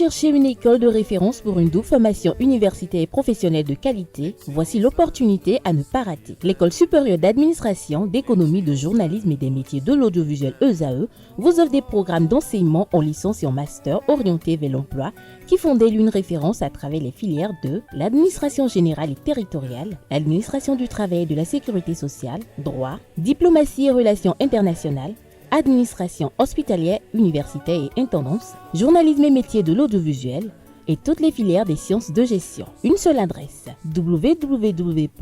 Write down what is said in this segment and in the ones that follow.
cherchez une école de référence pour une double formation universitaire et professionnelle de qualité? Voici l'opportunité à ne pas rater. L'École supérieure d'administration, d'économie, de journalisme et des métiers de l'audiovisuel ESAE vous offre des programmes d'enseignement en licence et en master orientés vers l'emploi qui font d'elle une référence à travers les filières de l'administration générale et territoriale, l'administration du travail et de la sécurité sociale, droit, diplomatie et relations internationales, administration hospitalière, universitaire et intendance, journalisme et métiers de l'audiovisuel et toutes les filières des sciences de gestion. Une seule adresse, www.esae.bj.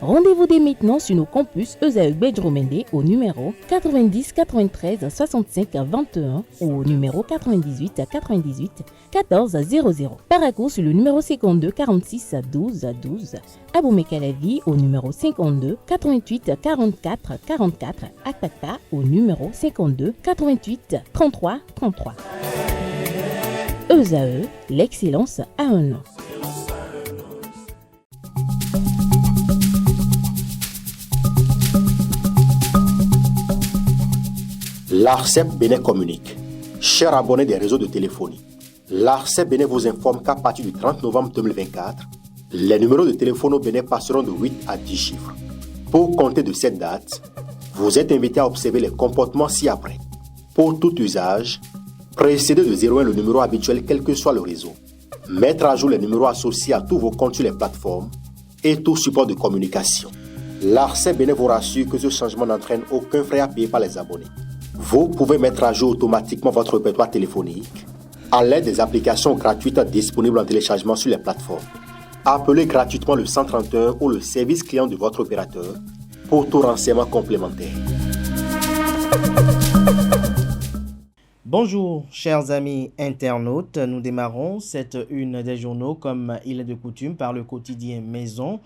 Rendez-vous dès maintenant sur nos campus ESAE Bedjromende au numéro 90 93 65 21 ou au numéro 98 98 14 00. Paracourt sur le numéro 52 46 12 12. Aboumé-Calavi au numéro 52 88 44 44. Akpaka au numéro 52 88 33 33. ESAE, l'excellence à un nom. L'ARCEP Bénin communique. Chers abonnés des réseaux de téléphonie, l'ARCEP Bénin vous informe qu'à partir du 30 novembre 2024, les numéros de téléphone au Bénin passeront de 8 à 10 chiffres. Pour compter de cette date, vous êtes invité à observer les comportements ci-après. Pour tout usage, précédez de 01 le numéro habituel quel que soit le réseau. Mettre à jour les numéros associés à tous vos comptes sur les plateformes et tout support de communication. L'ARCEP Bénin vous rassure que ce changement n'entraîne aucun frais à payer par les abonnés. Vous pouvez mettre à jour automatiquement votre répertoire téléphonique à l'aide des applications gratuites disponibles en téléchargement sur les plateformes. Appelez gratuitement le 131 ou le service client de votre opérateur pour tout renseignement complémentaire. Bonjour chers amis internautes, nous démarrons cette une des journaux comme il est de coutume par le quotidien Maison.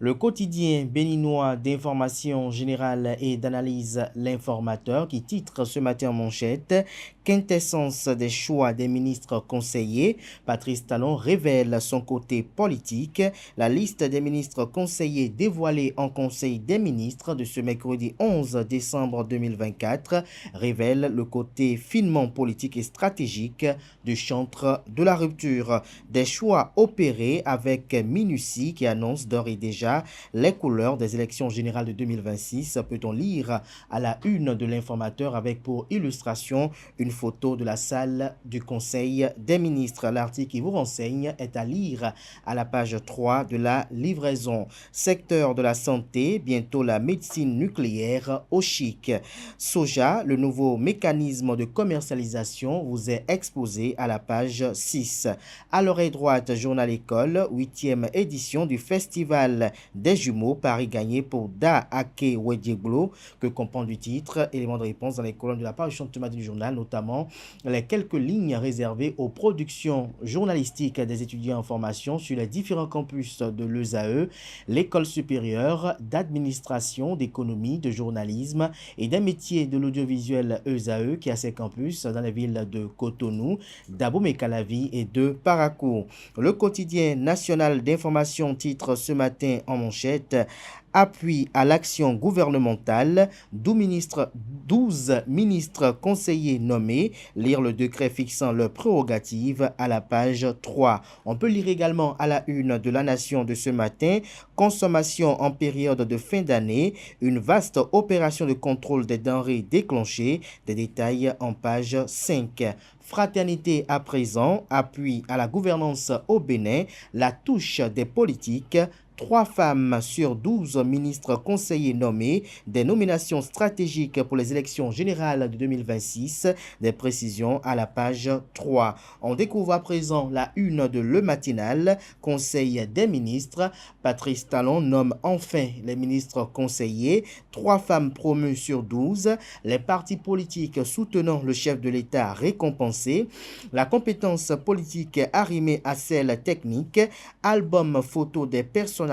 Le quotidien béninois d'information générale et d'analyse L'Informateur qui titre ce matin en manchette « Quintessence des choix des ministres conseillers ». Patrice Talon révèle son côté politique. La liste des ministres conseillers dévoilée en Conseil des ministres de ce mercredi 11 décembre 2024 révèle le côté finement politique et stratégique du chantre de la rupture. Des choix opérés avec minutie qui annoncent d'ores et déjà les couleurs des élections générales de 2026, peut-on lire à la une de l'Informateur avec pour illustration une photo de la salle du Conseil des ministres. L'article qui vous renseigne est à lire à la page 3 de la livraison. Secteur de la santé, bientôt la médecine nucléaire au chic. Soja, le nouveau mécanisme de commercialisation vous est exposé à la page 6. À l'oreille droite, journal école, 8e édition du festival des jumeaux, Paris gagné pour Da Ake Wedjeglo, que comprend du titre, élément de réponse dans les colonnes de la parution de du journal, notamment les quelques lignes réservées aux productions journalistiques des étudiants en formation sur les différents campus de l'ESAE, l'école supérieure d'administration, d'économie, de journalisme et des métiers de l'audiovisuel ESAE qui a ses campus dans les villes de Cotonou, d'Abomey-Calavi et de Paracourt. Le quotidien national d'information titre ce matin en manchette « Appui à l'action gouvernementale, 12 ministres conseillers nommés, lire le décret fixant leurs prérogatives à la page 3. On peut lire également à la une de la Nation de ce matin, consommation en période de fin d'année, une vaste opération de contrôle des denrées déclenchée, des détails en page 5. Fraternité à présent, appui à la gouvernance au Bénin, la touche des politiques, 3 femmes sur 12 ministres conseillers nommés, des nominations stratégiques pour les élections générales de 2026, des précisions à la page 3. On découvre à présent la une de Le Matinal, Conseil des ministres. Patrice Talon nomme enfin les ministres conseillers, 3 femmes promues sur 12, les partis politiques soutenant le chef de l'État récompensés, la compétence politique arrimée à celle technique, album photo des personnalités,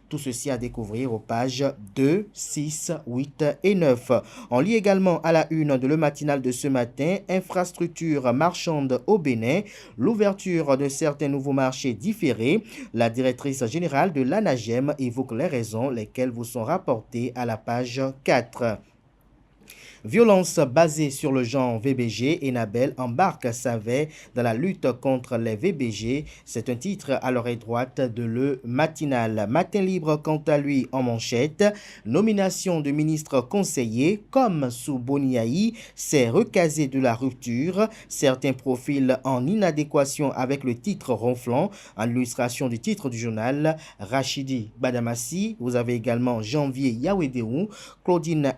tout ceci à découvrir aux pages 2, 6, 8 et 9. On lit également à la une de Le Matinal de ce matin, infrastructure marchande au Bénin, l'ouverture de certains nouveaux marchés différés. La directrice générale de l'ANAGEM évoque les raisons lesquelles vous sont rapportées à la page 4. Violence basée sur le genre VBG, Enabel embarque Savet dans la lutte contre les VBG. C'est un titre à l'oreille droite de Le Matinal. Matin Libre, quant à lui, en manchette. Nomination de ministre conseiller, comme sous Boniaï, c'est recasé de la rupture. Certains profils en inadéquation avec le titre ronflant. En illustration du titre du journal, Rachidi Badamassi. Vous avez également Janvier Yawedéou, Claudine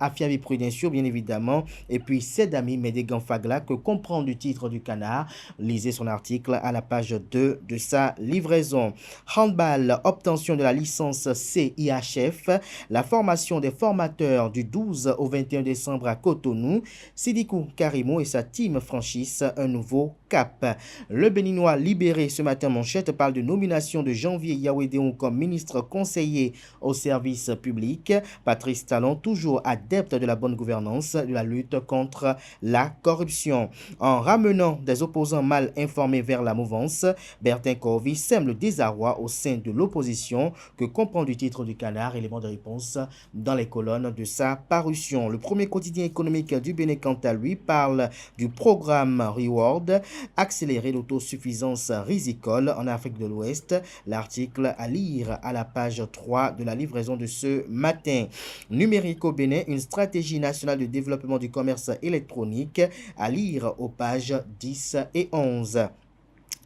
Afiavi Prudencio, bien évidemment, et puis Sedami Medegan Fagla, que comprend du titre du Canard. Lisez son article à la page 2 de sa livraison. Handball, obtention de la licence CIHF, la formation des formateurs du 12 au 21 décembre à Cotonou. Sidikou Karimo et sa team franchissent un nouveau cap. Le Béninois libéré ce matin manchette parle de nomination de Janvier Yawedéon comme ministre conseiller au service public. Patrice Talon, toujours adepte de la bonne gouvernance, de la lutte contre la corruption. En ramenant des opposants mal informés vers la mouvance, Bertin Corvi sème le désarroi au sein de l'opposition, que comprend du titre du Canard, élément de réponse dans les colonnes de sa parution. Le premier quotidien économique du Bénin, quant à lui, parle du programme Reward, accélérer l'autosuffisance risicole en Afrique de l'Ouest. L'article à lire à la page 3 de la livraison de ce matin. Numérique au Bénin, une stratégie nationale de développement du commerce électronique, à lire aux pages 10 et 11.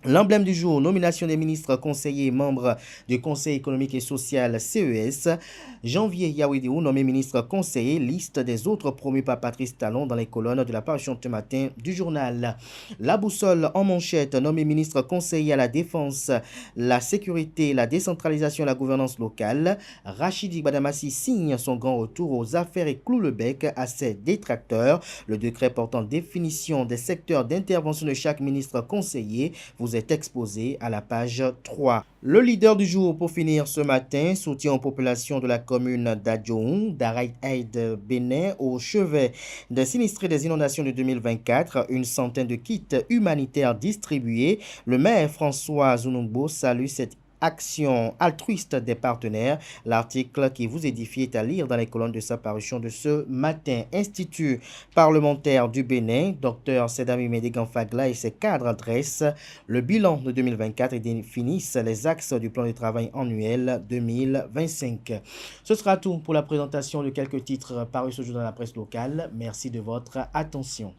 L'emblème du jour, nomination des ministres conseillers et membres du Conseil économique et social CES. Janvier Yawedéou, nommé ministre conseiller, liste des autres promus par Patrice Talon dans les colonnes de la parution ce matin du journal. La boussole en manchette, nommé ministre conseiller à la défense, la sécurité, la décentralisation et la gouvernance locale. Rachidi Badamassi signe son grand retour aux affaires et cloue le bec à ses détracteurs. Le décret portant définition des secteurs d'intervention de chaque ministre conseiller vous est exposé à la page 3. Le leader du jour pour finir ce matin, soutien aux populations de la commune d'Adjoun, d'Araïd Bénin, au chevet des sinistrés des inondations de 2024. Une centaine de kits humanitaires distribués. Le maire François Zounungbo salue cette action altruiste des partenaires. L'article qui vous édifie est à lire dans les colonnes de sa parution de ce matin. Institut parlementaire du Bénin, Dr Sedami Medegan Fagla et ses cadres dressent le bilan de 2024 et définissent les axes du plan de travail annuel 2025. Ce sera tout pour la présentation de quelques titres parus ce jour dans la presse locale. Merci de votre attention.